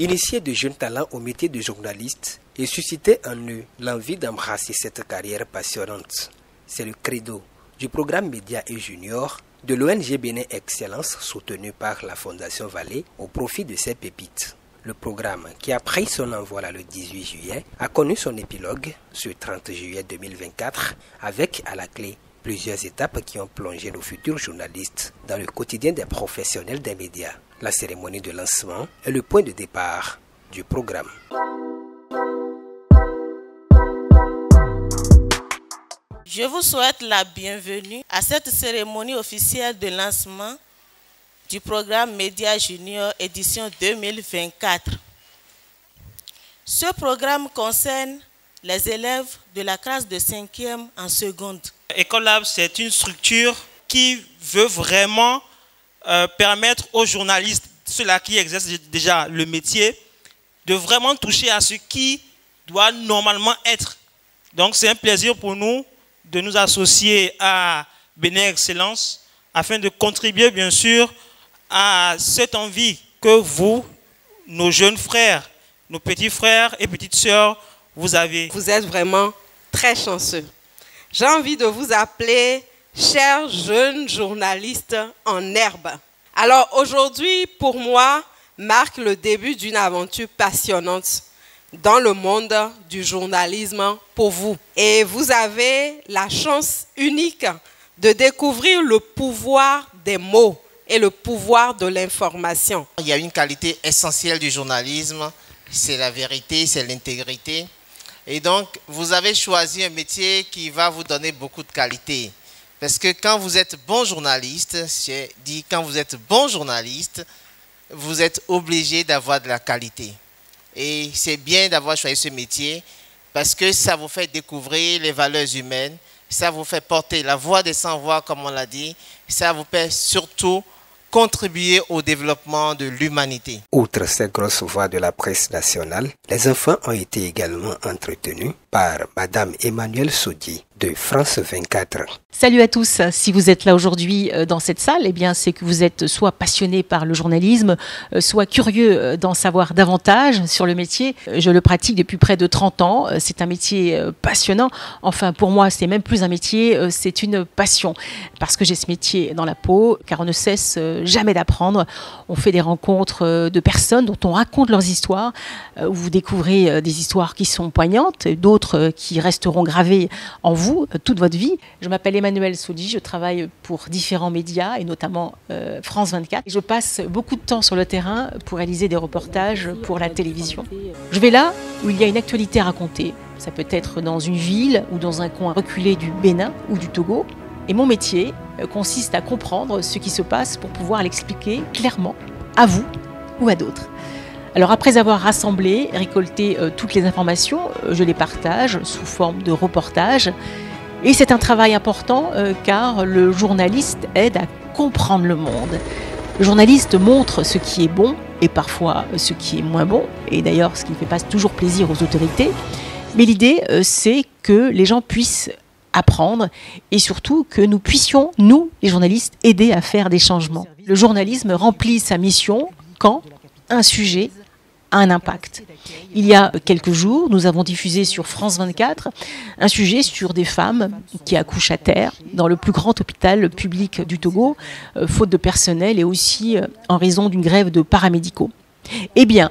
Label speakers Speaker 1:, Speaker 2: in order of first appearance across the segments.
Speaker 1: Initier de jeunes talents au métier de journaliste et susciter en eux l'envie d'embrasser cette carrière passionnante. C'est le credo du programme Média et Junior de l'ONG Bénin Excellence soutenu par la Fondation Vallée au profit de ces pépites. Le programme, qui a pris son envol le 18 juillet, a connu son épilogue ce 30 juillet 2024 avec à la clé plusieurs étapes qui ont plongé nos futurs journalistes dans le quotidien des professionnels des médias. La cérémonie de lancement est le point de départ du programme.
Speaker 2: Je vous souhaite la bienvenue à cette cérémonie officielle de lancement du programme Média Junior édition 2024. Ce programme concerne les élèves de la classe de 5e en seconde.
Speaker 3: Ecolab, c'est une structure qui veut vraiment permettre aux journalistes, ceux-là qui exercent déjà le métier, de vraiment toucher à ce qui doit normalement être. Donc c'est un plaisir pour nous de nous associer à Bénin Excellence afin de contribuer bien sûr à cette envie que vous, nos jeunes frères, nos petits frères et petites sœurs, vous avez.
Speaker 4: Vous êtes vraiment très chanceux. J'ai envie de vous appeler chers jeunes journalistes en herbe. Alors aujourd'hui, pour moi, marque le début d'une aventure passionnante dans le monde du journalisme pour vous. Et vous avez la chance unique de découvrir le pouvoir des mots et le pouvoir de l'information.
Speaker 5: Il y a une qualité essentielle du journalisme, c'est la vérité, c'est l'intégrité. Et donc, vous avez choisi un métier qui va vous donner beaucoup de qualité. Parce que quand vous êtes bon journaliste, j'ai dit quand vous êtes bon journaliste, vous êtes obligé d'avoir de la qualité. Et c'est bien d'avoir choisi ce métier parce que ça vous fait découvrir les valeurs humaines, ça vous fait porter la voix des sans-voix, comme on l'a dit, ça vous fait surtout contribuer au développement de l'humanité.
Speaker 1: Outre ces grosses voix de la presse nationale, les enfants ont été également entretenus par Madame Emmanuelle Sodi de France 24.
Speaker 6: Salut à tous, si vous êtes là aujourd'hui dans cette salle, eh bien c'est que vous êtes soit passionné par le journalisme, soit curieux d'en savoir davantage sur le métier. Je le pratique depuis près de 30 ans, c'est un métier passionnant. Enfin pour moi c'est même plus un métier, c'est une passion. Parce que j'ai ce métier dans la peau, car on ne cesse jamais d'apprendre. On fait des rencontres de personnes dont on raconte leurs histoires, où vous découvrez des histoires qui sont poignantes, d'autres qui resteront gravées en vous toute votre vie. Je m'appelle Emmanuelle Sodi, je travaille pour différents médias et notamment France 24. Je passe beaucoup de temps sur le terrain pour réaliser des reportages pour la télévision. Je vais là où il y a une actualité à raconter. Ça peut être dans une ville ou dans un coin reculé du Bénin ou du Togo. Et mon métier consiste à comprendre ce qui se passe pour pouvoir l'expliquer clairement à vous ou à d'autres. Alors après avoir rassemblé, récolté toutes les informations, je les partage sous forme de reportage. Et c'est un travail important car le journaliste aide à comprendre le monde. Le journaliste montre ce qui est bon et parfois ce qui est moins bon. Et d'ailleurs, ce qui ne fait pas toujours plaisir aux autorités. Mais l'idée, c'est que les gens puissent apprendre et surtout que nous puissions, nous, les journalistes, aider à faire des changements. Le journalisme remplit sa mission quand un sujet a un impact. Il y a quelques jours, nous avons diffusé sur France 24 un sujet sur des femmes qui accouchent à terre dans le plus grand hôpital public du Togo, faute de personnel et aussi en raison d'une grève de paramédicaux. Eh bien,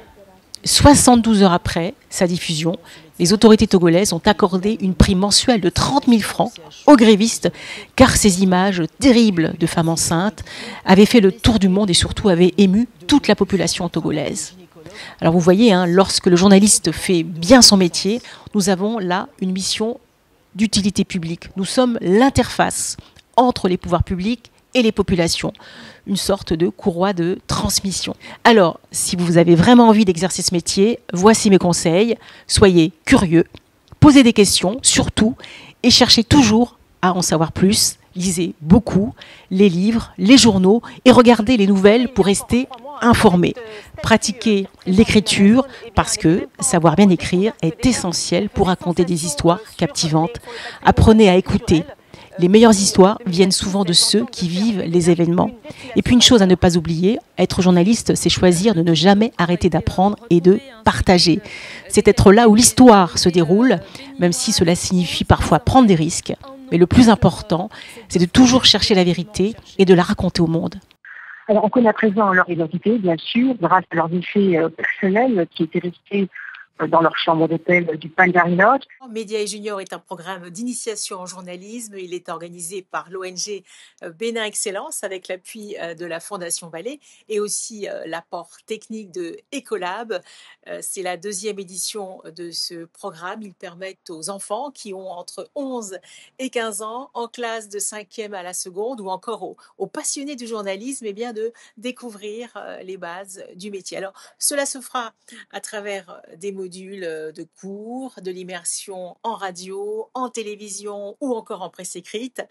Speaker 6: 72 heures après sa diffusion, les autorités togolaises ont accordé une prime mensuelle de 30 000 francs aux grévistes, car ces images terribles de femmes enceintes avaient fait le tour du monde et surtout avaient ému toute la population togolaise. Alors vous voyez, lorsque le journaliste fait bien son métier, nous avons là une mission d'utilité publique. Nous sommes l'interface entre les pouvoirs publics et les populations, une sorte de courroie de transmission. Alors, si vous avez vraiment envie d'exercer ce métier, voici mes conseils. Soyez curieux, posez des questions, surtout, et cherchez toujours à en savoir plus. Lisez beaucoup les livres, les journaux et regardez les nouvelles pour rester informé. Pratiquez l'écriture parce que savoir bien écrire est essentiel pour raconter des histoires captivantes. Apprenez à écouter. Les meilleures histoires viennent souvent de ceux qui vivent les événements. Et puis une chose à ne pas oublier, être journaliste, c'est choisir de ne jamais arrêter d'apprendre et de partager. C'est être là où l'histoire se déroule, même si cela signifie parfois prendre des risques. Mais le plus important, c'est de toujours chercher la vérité et de la raconter au monde.
Speaker 7: Alors, on connaît à présent leur identité, bien sûr, grâce à leurs effets personnels qui étaient restés dans leur chambre d'hôtel du Pandari Lodge.
Speaker 6: Média et Junior est un programme d'initiation en journalisme. Il est organisé par l'ONG Bénin Excellence avec l'appui de la Fondation Vallée et aussi l'apport technique de Ecolab. C'est la 2e édition de ce programme. Il permet aux enfants qui ont entre 11 et 15 ans, en classe de 5e à la seconde ou encore aux passionnés du journalisme, eh bien, de découvrir les bases du métier. Alors, cela se fera à travers des modules de cours, de l'immersion en radio, en télévision ou encore en presse écrite.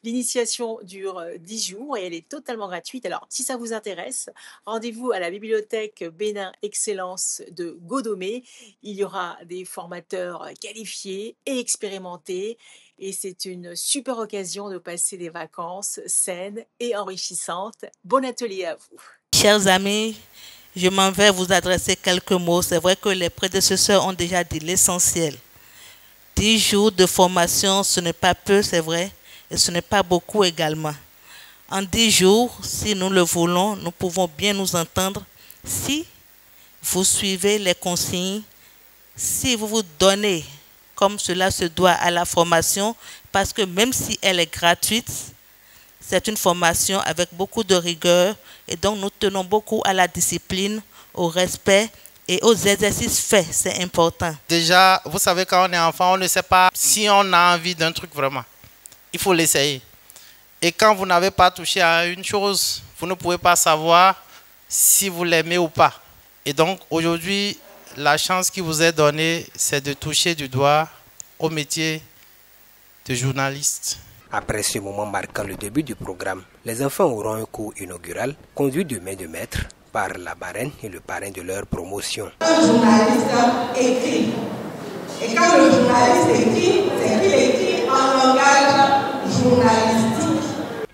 Speaker 6: L'initiation dure 10 jours et elle est totalement gratuite. Alors, si ça vous intéresse, rendez-vous à la bibliothèque Bénin Excellence de Godomé. Il y aura des formateurs qualifiés et expérimentés et c'est une super occasion de passer des vacances saines et enrichissantes. Bon atelier à vous.
Speaker 2: Chers amis, je m'en vais vous adresser quelques mots. C'est vrai que les prédécesseurs ont déjà dit l'essentiel. 10 jours de formation, ce n'est pas peu, c'est vrai, et ce n'est pas beaucoup également. En 10 jours, si nous le voulons, nous pouvons bien nous entendre si vous suivez les consignes, si vous vous donnez comme cela se doit à la formation, parce que même si elle est gratuite, c'est une formation avec beaucoup de rigueur et donc nous tenons beaucoup à la discipline, au respect et aux exercices faits, c'est important.
Speaker 5: Déjà, vous savez, quand on est enfant, on ne sait pas si on a envie d'un truc vraiment. Il faut l'essayer. Et quand vous n'avez pas touché à une chose, vous ne pouvez pas savoir si vous l'aimez ou pas. Et donc, aujourd'hui, la chance qui vous est donnée, c'est de toucher du doigt au métier de journaliste.
Speaker 1: Après ce moment marquant le début du programme, les enfants auront un cours inaugural conduit de main de maître par la marraine et le parrain de leur promotion.
Speaker 8: Un journaliste écrit. Et quand le journaliste écrit, c'est qu'il écrit en langage journalistique.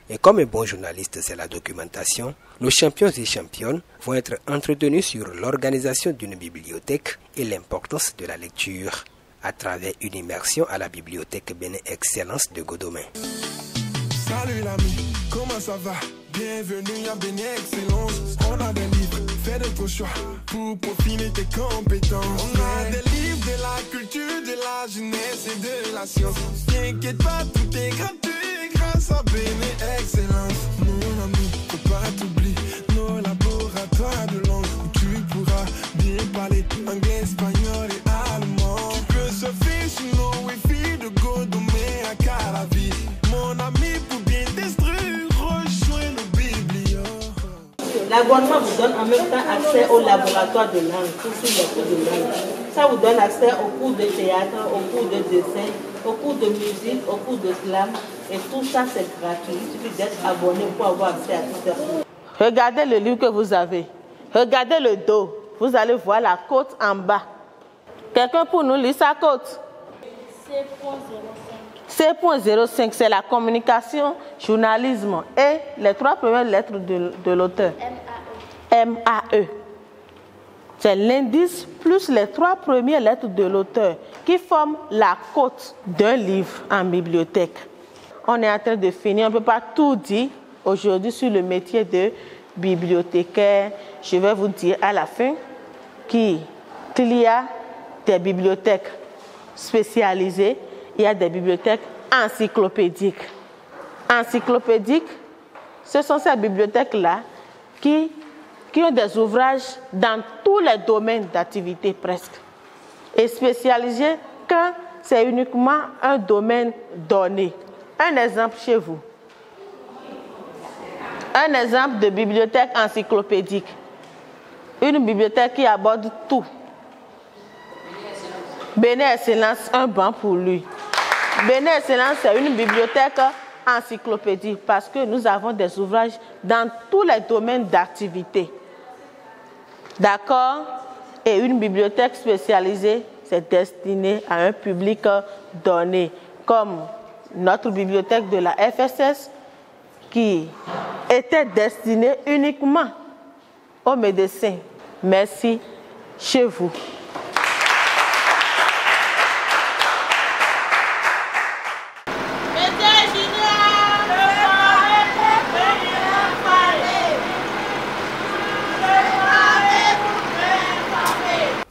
Speaker 1: Et comme un bon journaliste, c'est la documentation, nos champions et championnes vont être entretenus sur l'organisation d'une bibliothèque et l'importance de la lecture à travers une immersion à la bibliothèque Bénin Excellence de Godomé.
Speaker 9: Salut l'ami, comment ça va? Bienvenue à Bénin Excellence. On a des livres, fais de ton choix pour peaufiner tes compétences. On a des livres de la culture, de la jeunesse et de la science. T'inquiète pas, tout est gratuit grâce à Bénin Excellence. Mon ami, faut pas t'oublier nos laboratoires de langue où tu pourras bien parler anglais, espagnol et allemand. Tu peux surfer sur nos wifi de Godomé à Calavi. Mon ami, pour bien t'instruire, rejoins le biblio.
Speaker 10: L'abonnement vous donne en même temps accès au laboratoire de langue, pour tous les cours de langue. Ça vous donne accès aux cours de théâtre, aux cours de dessin, aux cours de musique, aux cours de slam. Et tout ça, c'est gratuit. Il suffit d'être abonné pour avoir accès à tout ça.
Speaker 2: Regardez le livre que vous avez. Regardez le dos. Vous allez voir la côte en bas. Quelqu'un pour nous lire sa côte? C.05, c'est la communication, journalisme et les 3 premières lettres de l'auteur. MAE. C'est l'indice plus les 3 premières lettres de l'auteur qui forment la côte d'un livre en bibliothèque. On est en train de finir, on ne peut pas tout dire aujourd'hui sur le métier de bibliothécaire. Je vais vous dire à la fin qu'il y a des bibliothèques spécialisées, il y a des bibliothèques encyclopédiques. Encyclopédiques, ce sont ces bibliothèques-là qui ont des ouvrages dans tous les domaines d'activité presque. Et spécialisées quand c'est uniquement un domaine donné. Un exemple chez vous. Un exemple de bibliothèque encyclopédique. Une bibliothèque qui aborde tout. Bénin Excellence, un banc pour lui. Bénin Excellence, c'est une bibliothèque encyclopédique parce que nous avons des ouvrages dans tous les domaines d'activité. D'accord? Et une bibliothèque spécialisée, c'est destiné à un public donné, comme
Speaker 10: notre bibliothèque de la FSS qui était destinée uniquement aux médecins. Merci, chez vous.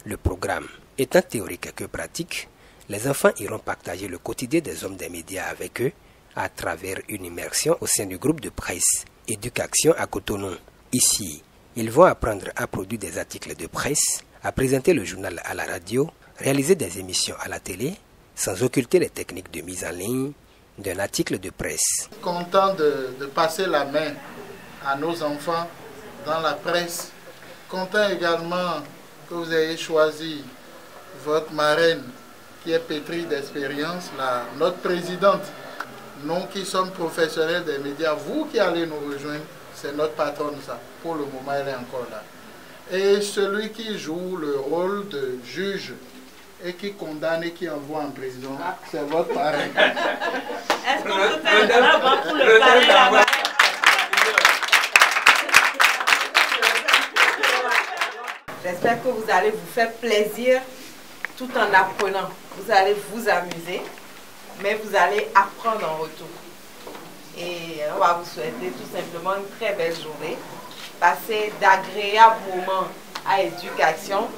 Speaker 1: Le programme étant théorique que pratique, les enfants iront partager le quotidien des hommes des médias avec eux à travers une immersion au sein du groupe de presse Éducation à Cotonou. Ici, ils vont apprendre à produire des articles de presse, à présenter le journal à la radio, réaliser des émissions à la télé, sans occulter les techniques de mise en ligne d'un article de presse.
Speaker 11: Content de passer la main à nos enfants dans la presse. Content également que vous ayez choisi votre marraine qui est pétrie d'expérience, notre présidente. Nous qui sommes professionnels des médias, vous qui allez nous rejoindre, c'est notre patronne ça. Pour le moment, elle est encore là. Et celui qui joue le rôle de juge et qui condamne et qui envoie en prison, c'est votre parrain.
Speaker 10: Est-ce qu'on peut faire un drama pour le parrain là-bas?
Speaker 4: J'espère que vous allez vous faire plaisir tout en apprenant. Vous allez vous amuser, mais vous allez apprendre en retour. Et on va vous souhaiter tout simplement une très belle journée. Passer d'agréables moments à éducation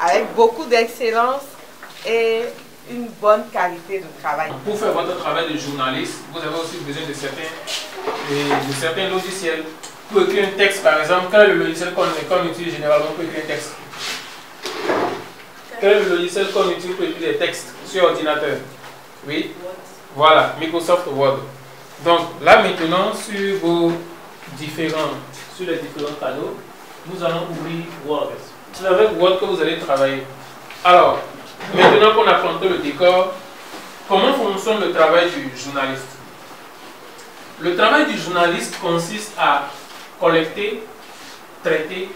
Speaker 4: avec beaucoup d'excellence et une bonne qualité de travail.
Speaker 12: Pour faire votre travail de journaliste, vous avez aussi besoin de certains logiciels. Pour écrire un texte, par exemple, quel est le logiciel qu'on utilise généralement pour écrire un texte? Quel est le logiciel qu'on utilise pour écrire des textes sur ordinateur? Oui, voilà, Microsoft Word. Donc là maintenant, sur les différents canaux, nous allons ouvrir Word. C'est avec Word que vous allez travailler. Alors, maintenant qu'on a planté le décor, comment fonctionne le travail du journaliste? Le travail du journaliste consiste à collecter, traiter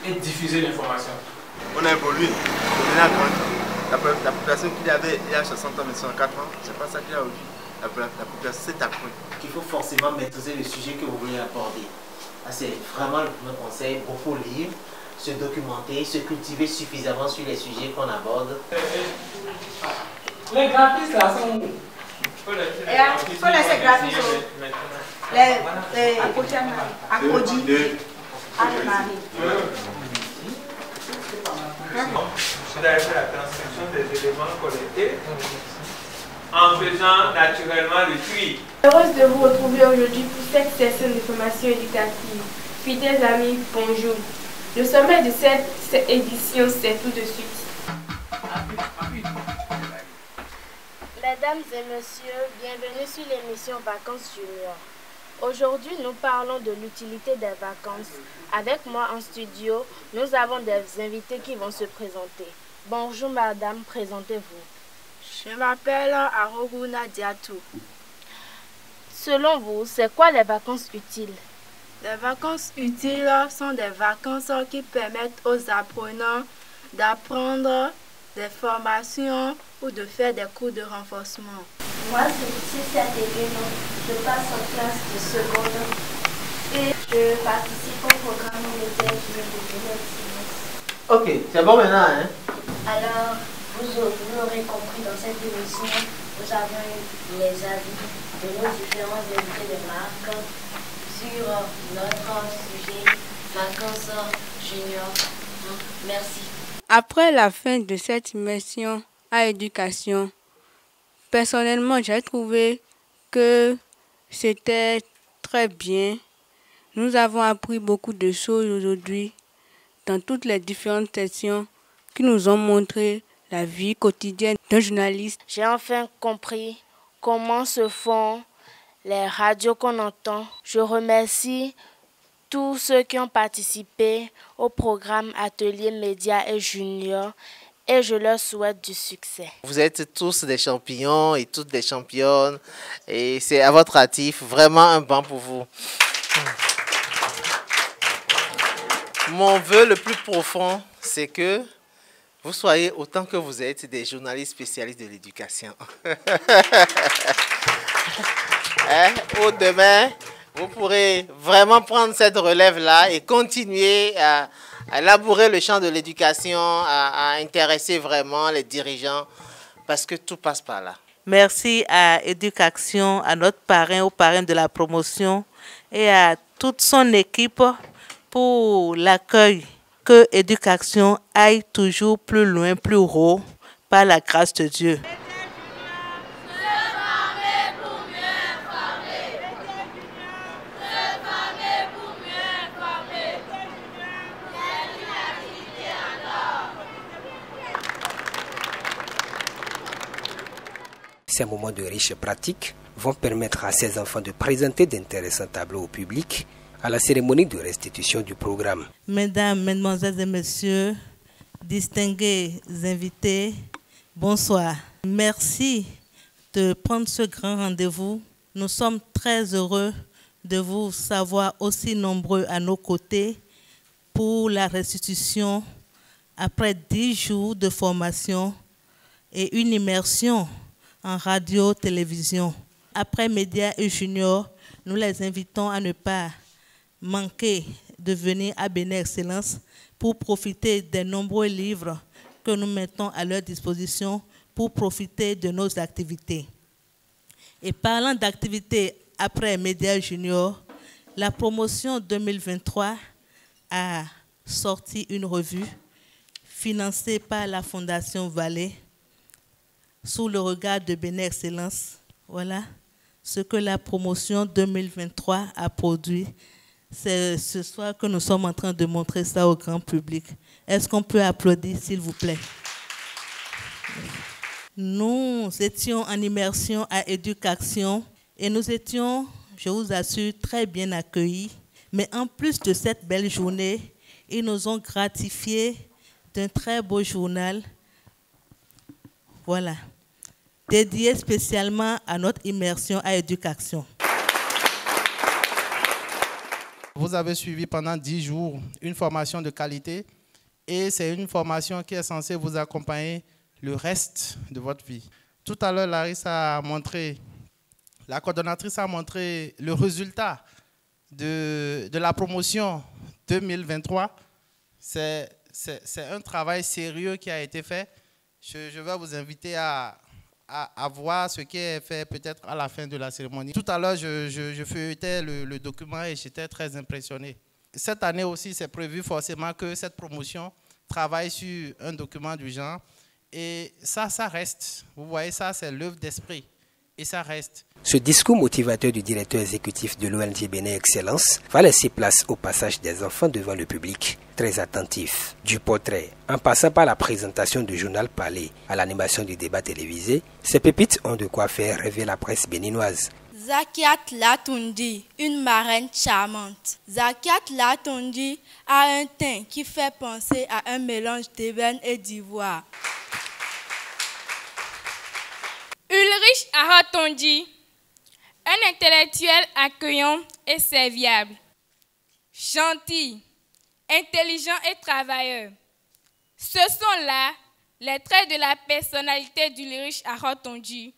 Speaker 12: et diffuser l'information.
Speaker 13: On a évolué, on a grandi. La population qu'il y avait il y a 60 ans, mais 104 ans, c'est pas ça qu'il y a aujourd'hui. La population s'est appris.
Speaker 14: Il faut forcément maîtriser le sujet que vous voulez aborder. C'est vraiment le premier conseil, beaucoup lire, se documenter, se cultiver suffisamment sur les sujets qu'on aborde.
Speaker 15: Les graphistes là sont où? Il faut laisser graphistes à côté à Koji.
Speaker 12: Vous avez fait la transcription des éléments collectés en faisant naturellement le tri.
Speaker 16: Heureuse de vous retrouver aujourd'hui pour cette session de formation éducative. Fidèles amis, bonjour. Le sommet de cette édition, c'est tout de suite.
Speaker 17: Mesdames et messieurs, bienvenue sur l'émission Vacances Junior. Aujourd'hui, nous parlons de l'utilité des vacances. Avec moi en studio, nous avons des invités qui vont se présenter. Bonjour madame, présentez-vous.
Speaker 16: Je m'appelle Aroguna Diatou.
Speaker 17: Selon vous, c'est quoi les vacances utiles?
Speaker 16: Les vacances utiles sont des vacances qui permettent aux apprenants d'apprendre des formations ou de faire des cours de renforcement.
Speaker 18: Moi, c'est Cissette Egueno. Je passe en classe de seconde et je participe au programme Média Junior de 2006.
Speaker 14: Ok, c'est bon maintenant, hein?
Speaker 18: Alors, vous aurez compris, dans cette émission, nous avons eu les avis de nos différents invités de marque sur notre sujet vacances junior. Merci.
Speaker 16: Après la fin de cette immersion à éducation, personnellement, j'ai trouvé que c'était très bien. Nous avons appris beaucoup de choses aujourd'hui dans toutes les différentes sessions qui nous ont montré la vie quotidienne d'un journaliste.
Speaker 17: J'ai enfin compris comment se font les radios qu'on entend. Je remercie tous ceux qui ont participé au programme Atelier Média et Junior et je leur souhaite du succès.
Speaker 5: Vous êtes tous des champions et toutes des championnes et c'est à votre actif, vraiment un banc pour vous. Mon vœu le plus profond, c'est que vous soyez autant que vous êtes des journalistes spécialistes de l'éducation. Ou demain, vous pourrez vraiment prendre cette relève-là et continuer à labourer le champ de l'éducation, à intéresser vraiment les dirigeants, parce que tout passe par là.
Speaker 10: Merci à Éducation, à notre parrain, au parrain de la promotion et à toute son équipe pour l'accueil. Que Éducation aille toujours plus loin, plus haut, par la grâce de Dieu.
Speaker 1: Ces moments de riches pratiques vont permettre à ces enfants de présenter d'intéressants tableaux au public à la cérémonie de restitution du programme.
Speaker 10: Mesdames, Mesdemoiselles et Messieurs, distingués invités, bonsoir. Merci de prendre ce grand rendez-vous. Nous sommes très heureux de vous savoir aussi nombreux à nos côtés pour la restitution après 10 jours de formation et une immersion en radio, télévision. Après Médias et Juniors, nous les invitons à ne pas manquer de venir à Bénin Excellence pour profiter des nombreux livres que nous mettons à leur disposition pour profiter de nos activités. Et parlant d'activités après Médias Juniors, la promotion 2023 a sorti une revue financée par la Fondation Vallée sous le regard de Bénin Excellence. Voilà ce que la promotion 2023 a produit. C'est ce soir que nous sommes en train de montrer ça au grand public. Est-ce qu'on peut applaudir, s'il vous plaît? Nous étions en immersion à Éducation et nous étions, je vous assure, très bien accueillis. Mais en plus de cette belle journée, ils nous ont gratifiés d'un très beau journal. Voilà. Dédié spécialement à notre immersion à Éducation.
Speaker 19: Vous avez suivi pendant 10 jours une formation de qualité et c'est une formation qui est censée vous accompagner le reste de votre vie. Tout à l'heure, Larissa a montré, la coordonnatrice a montré le résultat de la promotion 2023. C'est un travail sérieux qui a été fait. Je vais vous inviter à voir ce qui est fait peut-être à la fin de la cérémonie. Tout à l'heure, je feuilletais le document et j'étais très impressionné. Cette année aussi, c'est prévu forcément que cette promotion travaille sur un document du genre. Et ça reste. Vous voyez, ça, c'est l'œuvre d'esprit. Et ça reste.
Speaker 1: Ce discours motivateur du directeur exécutif de l'ONG Bénin Excellence va laisser place au passage des enfants devant le public, très attentif. Du portrait, en passant par la présentation du journal parlé à l'animation du débat télévisé, ces pépites ont de quoi faire rêver la presse béninoise.
Speaker 20: Zakiat Latondi, une marraine charmante. Zakiat Latondi a un teint qui fait penser à un mélange d'ébène et d'ivoire.
Speaker 21: Ulrich Arotondi, un intellectuel accueillant et serviable, gentil, intelligent et travailleur. Ce sont là les traits de la personnalité d'Ulrich Arotondi.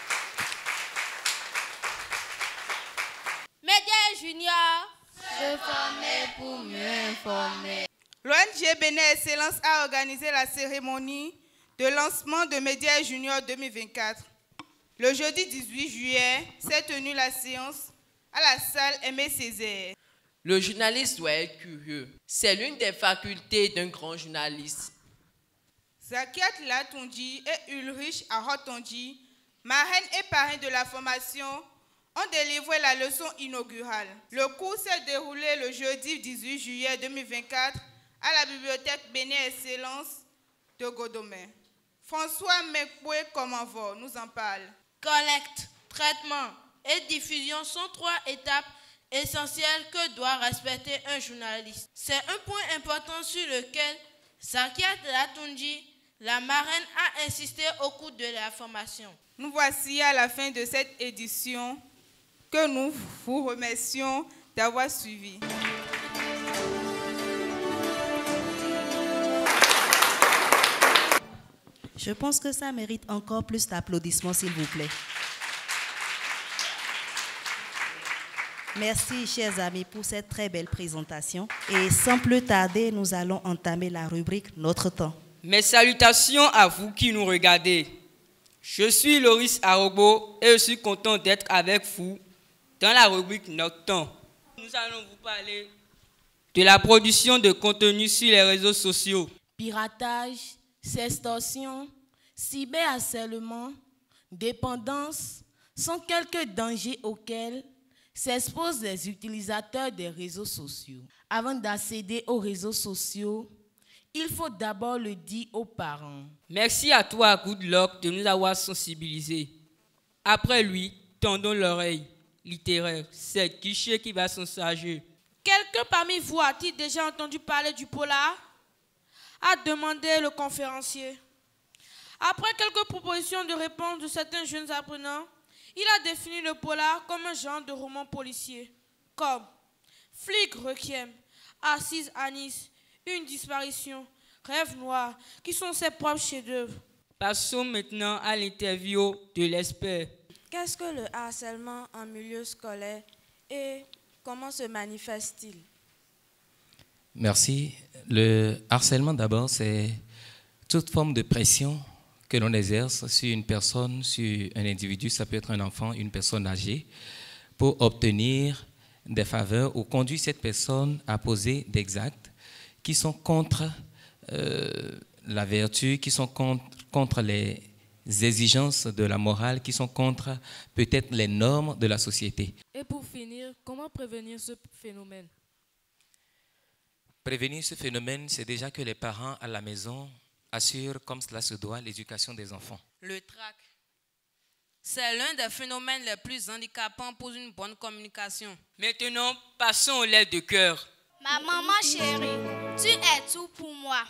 Speaker 20: Médias Juniors,
Speaker 22: se former pour mieux informer.
Speaker 23: L'ONG Bénin Excellence a organisé la cérémonie de lancement de Médias Juniors 2024. Le jeudi 18 juillet s'est tenue la séance à la salle Aimé Césaire.
Speaker 24: Le journaliste doit être curieux. C'est l'une des facultés d'un grand journaliste.
Speaker 23: Zakiat Latondi et Ulrich Arotondi, marraine et parrain de la formation, ont délivré la leçon inaugurale. Le cours s'est déroulé le jeudi 18 juillet 2024 à la bibliothèque Bénin Excellence de Godomé. François Mekboué Komanvo nous en parle.
Speaker 25: Collecte, traitement et diffusion sont 3 étapes essentielles que doit respecter un journaliste. C'est un point important sur lequel Zakiat Latondi, la marraine, a insisté au cours de la formation.
Speaker 23: Nous voici à la fin de cette édition que nous vous remercions d'avoir suivi.
Speaker 26: Je pense que ça mérite encore plus d'applaudissements, s'il vous plaît.
Speaker 3: Merci, chers amis, pour cette très belle présentation. Et sans plus tarder, nous allons entamer la rubrique Notre temps.
Speaker 6: Mes salutations à vous qui nous regardez. Je suis Loris Arogbo et je suis content d'être avec vous dans la rubrique Notre temps. Nous allons vous parler de la production de contenu sur les réseaux sociaux.
Speaker 2: Piratage, sextorsion, cyberharcèlement, dépendance sont quelques dangers auxquels s'exposent les utilisateurs des réseaux sociaux. Avant d'accéder aux réseaux sociaux, il faut d'abord le dire aux parents.
Speaker 6: Merci à toi, Good Luck, de nous avoir sensibilisés. Après lui, tendons l'oreille littéraire. C'est Guichet qui va s'en charger.
Speaker 23: Quelqu'un parmi vous a-t-il déjà entendu parler du polar? A demandé le conférencier. Après quelques propositions de réponse de certains jeunes apprenants, il a défini le polar comme un genre de roman policier, comme Flic Requiem, Assise à Nice, Une disparition, Rêve noir, qui sont ses propres chefs-d'œuvre.
Speaker 6: Passons maintenant à l'interview de l'expert.
Speaker 7: Qu'est-ce que le harcèlement en milieu scolaire et comment se manifeste-t-il?
Speaker 8: Merci. Le harcèlement, d'abord, c'est toute forme de pression que l'on exerce sur une personne, sur un individu, ça peut être un enfant, une personne âgée, pour obtenir des faveurs ou conduire cette personne à poser des actes qui sont contre la vertu, qui sont contre les exigences de la morale, qui sont contre peut-être les normes de la société.
Speaker 7: Et pour finir, comment prévenir ce phénomène?
Speaker 8: Prévenir ce phénomène, c'est déjà que les parents à la maison assurent, comme cela se doit, l'éducation des enfants.
Speaker 25: Le trac, c'est l'un des phénomènes les plus handicapants pour une bonne communication.
Speaker 6: Maintenant, passons aux lettres de cœur.
Speaker 9: Ma maman chérie, tu es tout pour moi.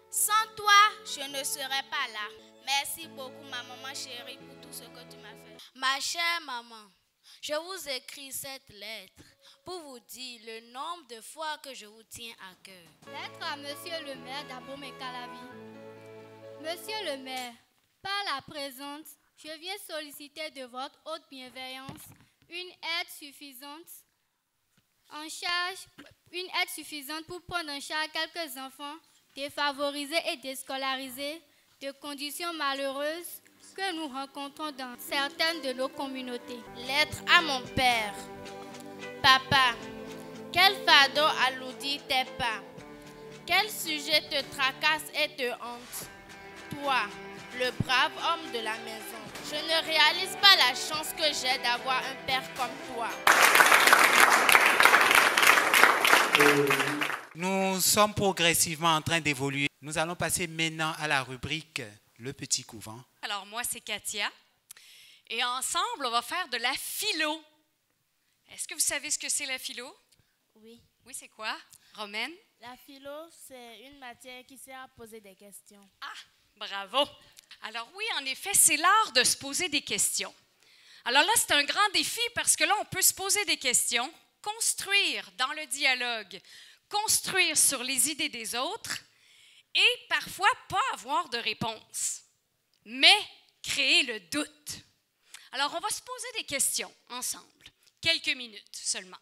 Speaker 9: Sans toi, je ne serais pas là. Merci beaucoup, ma maman chérie, pour tout ce que tu m'as fait.
Speaker 18: Ma chère maman, je vous écris cette lettre pour vous dire le nombre de fois que je vous tiens à cœur.
Speaker 26: Lettre à Monsieur le maire d'Abomey-Calavi. Monsieur le maire, par la présente, je viens solliciter de votre haute bienveillance une aide suffisante pour prendre en charge quelques enfants défavorisés et déscolarisés de conditions malheureuses que nous rencontrons dans certaines de nos communautés.
Speaker 9: Lettre à mon père. Papa, quel fardeau alourdit tes pas? Quel sujet te tracasse et te hante? Toi, le brave homme de la maison, je ne réalise pas la chance que j'ai d'avoir un père comme toi.
Speaker 27: Nous sommes progressivement en train d'évoluer. Nous allons passer maintenant à la rubrique Le Petit Couvent.
Speaker 28: Alors moi, c'est Katia. Et ensemble, on va faire de la philo. Est-ce que vous savez ce que c'est la philo?
Speaker 17: Oui.
Speaker 28: Oui, c'est quoi? Romaine?
Speaker 17: La philo, c'est une matière qui sert à poser des questions.
Speaker 28: Ah, bravo! Alors oui, en effet, c'est l'art de se poser des questions. Alors là, c'est un grand défi parce que là, on peut se poser des questions, construire dans le dialogue, construire sur les idées des autres et parfois pas avoir de réponse, mais créer le doute. Alors, on va se poser des questions ensemble, quelques minutes seulement.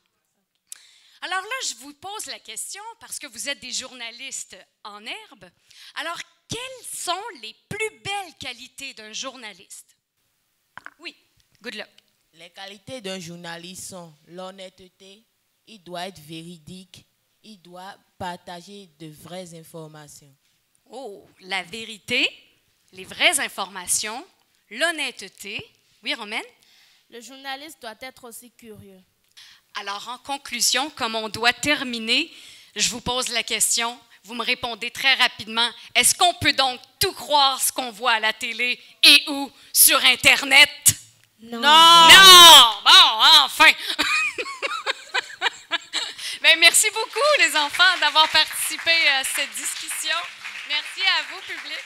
Speaker 28: Alors là, je vous pose la question parce que vous êtes des journalistes en herbe. Alors, quelles sont les plus belles qualités d'un journaliste? Oui, good luck.
Speaker 2: Les qualités d'un journaliste sont l'honnêteté, il doit être véridique, il doit partager de vraies informations.
Speaker 28: Oh, la vérité, les vraies informations, l'honnêteté. Oui, Romaine?
Speaker 17: Le journaliste doit être aussi curieux.
Speaker 28: Alors, en conclusion, comme on doit terminer, je vous pose la question. Vous me répondez très rapidement. Est-ce qu'on peut donc tout croire ce qu'on voit à la télé et ou sur Internet?
Speaker 17: Non.
Speaker 28: Non! Bon, enfin! Bien, merci beaucoup, les enfants, d'avoir participé à cette discussion. Merci à vous, public.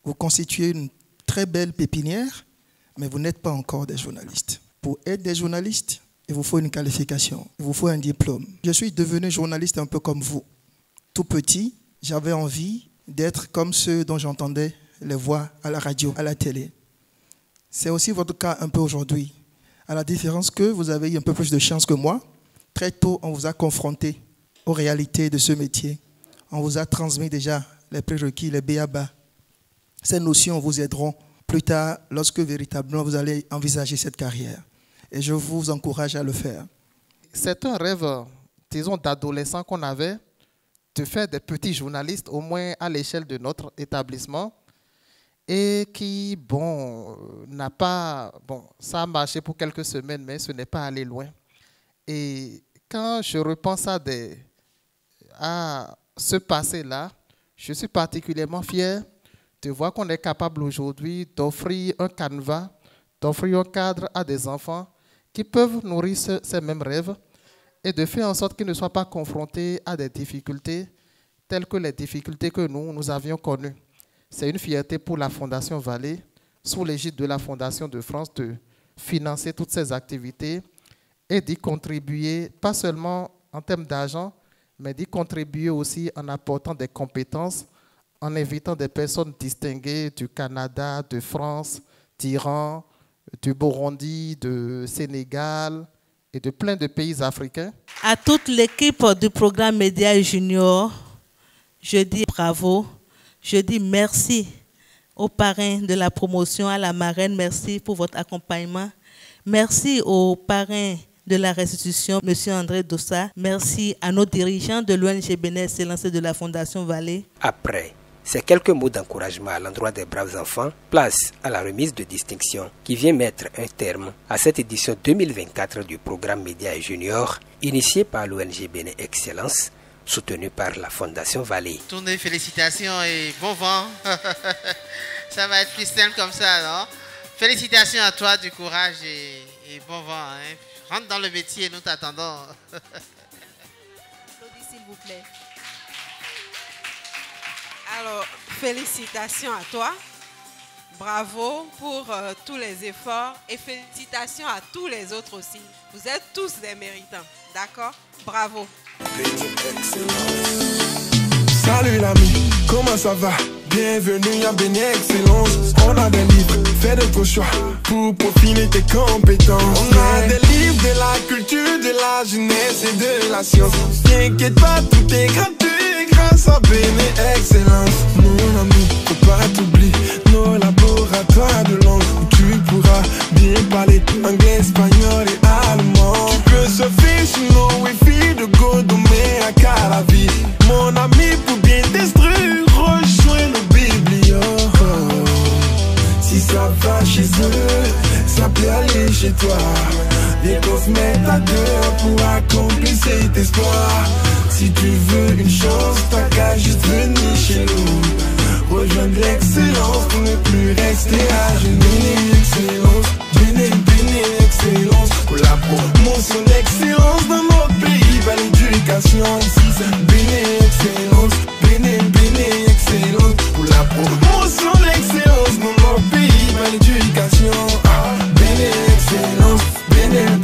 Speaker 29: Vous constituez une très belle pépinière, mais vous n'êtes pas encore des journalistes. Pour être des journalistes, il vous faut une qualification, il vous faut un diplôme. Je suis devenu journaliste un peu comme vous. Tout petit, j'avais envie d'être comme ceux dont j'entendais les voix à la radio, à la télé. C'est aussi votre cas un peu aujourd'hui. À la différence que vous avez eu un peu plus de chance que moi. Très tôt, on vous a confronté aux réalités de ce métier. On vous a transmis déjà les prérequis, les b.a.-ba. Ces notions vous aideront plus tard lorsque véritablement vous allez envisager cette carrière. Et je vous encourage à le faire. C'est un rêve, disons, d'adolescent qu'on avait, de faire des petits journalistes, au moins à l'échelle de notre établissement, et qui, n'a pas... ça a marché pour quelques semaines, mais ce n'est pas allé loin. Et quand je repense à ce passé-là, je suis particulièrement fier de voir qu'on est capable aujourd'hui d'offrir un canevas, d'offrir un cadre à des enfants qui peuvent nourrir ces mêmes rêves et de faire en sorte qu'ils ne soient pas confrontés à des difficultés telles que les difficultés que nous avions connues. C'est une fierté pour la Fondation Vallée, sous l'égide de la Fondation de France, de financer toutes ces activités et d'y contribuer, pas seulement en termes d'argent, mais d'y contribuer aussi en apportant des compétences, en invitant des personnes distinguées du Canada, de France, d'Iran, du Burundi, du Sénégal et de plein de pays africains.
Speaker 4: À toute l'équipe du programme Média Junior, je dis bravo, je dis merci aux parrains de la promotion, à la marraine, merci pour votre accompagnement. Merci aux parrains de la restitution, M. André Dossa. Merci à nos dirigeants de l'ONG Bénin Excellence et de la Fondation Vallée.
Speaker 1: Après ces quelques mots d'encouragement à l'endroit des braves enfants, place à la remise de distinction qui vient mettre un terme à cette édition 2024 du programme Média et Junior, initié par l'ONG Bénin Excellence, soutenu par la Fondation Vallée.
Speaker 5: Tournez, félicitations et bon vent. Ça va être plus simple comme ça, non? Félicitations à toi, du courage et bon vent. Hein. Rentre dans le métier, nous t'attendons.
Speaker 10: Applaudissez s'il vous plaît. Alors, félicitations à toi. Bravo pour tous les efforts et félicitations à tous les autres aussi. Vous êtes tous des méritants, d'accord? Bravo.
Speaker 11: Salut l'ami, comment ça va? Bienvenue à Bénin Excellence. On a des livres, fais de ton choix pour peaufiner tes compétences. On a des livres de la culture, de la jeunesse et de la science. T'inquiète pas, tout est gratuit grâce à Bénin Excellence. Mon ami, faut pas t'oublier nos laboratoires de langue où tu pourras bien parler anglais, espagnol et allemand. Tu peux surfer sur nos wifi de Godomé à Calavi. Mon ami, pour bien t'instruire, rejoins le biblio. Si ça va chez eux, ça peut aller chez toi. Viens qu'on se mette à deux pour accomplir cet espoir. Si tu veux une chance, t'as qu'à juste venir chez nous. Rejoindre l'excellence pour ne plus rester à genoux. Bénin Excellence, Bénin Excellence. Pour la promotion d'excellence dans notre pays, par l'éducation ici c'est Bénin Excellence, Bénin Excellence. Pour la promotion d'excellence dans notre pays, par l'éducation. Bénin Excellence, Bénin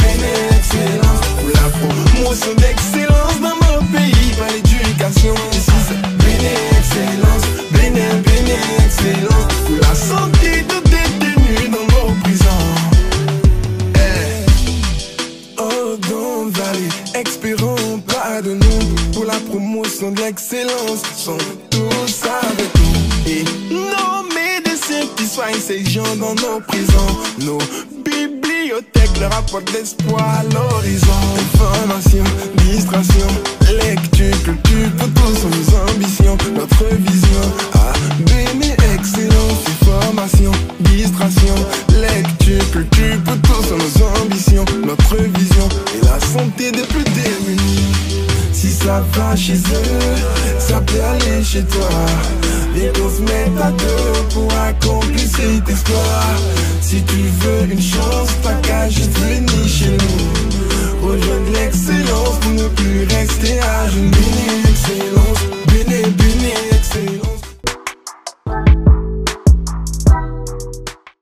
Speaker 11: Excellence. Pour la promotion d'excellence dans notre pays, par l'éducation ici c'est Bénin Excellence, Bénin Excellence. Pour la santé de détenus dans nos prisons. Oh, dans Vallée, expirons pas de nous. Pour la promotion de l'excellence, sont tous avec nous. Et nos médecins qui soignent ces gens dans nos prisons. Nos bibliothèques leur apportent l'espoir à l'horizon. Information, distraction, lecture, culture, pour tous sont nos ambitions. Notre vision à Bénin Excellence. Information, distraction, lecture, culture, pour tous sont nos ambitions. Notre vision et la santé des plus démunis. Si ça va chez eux, ça peut aller chez toi. Viens qu'on se mette à deux pour accomplir cet espoir. Si tu veux une chance, t'as qu'à juste venir chez nous. Rejoindre l'excellence pour ne plus rester à genoux.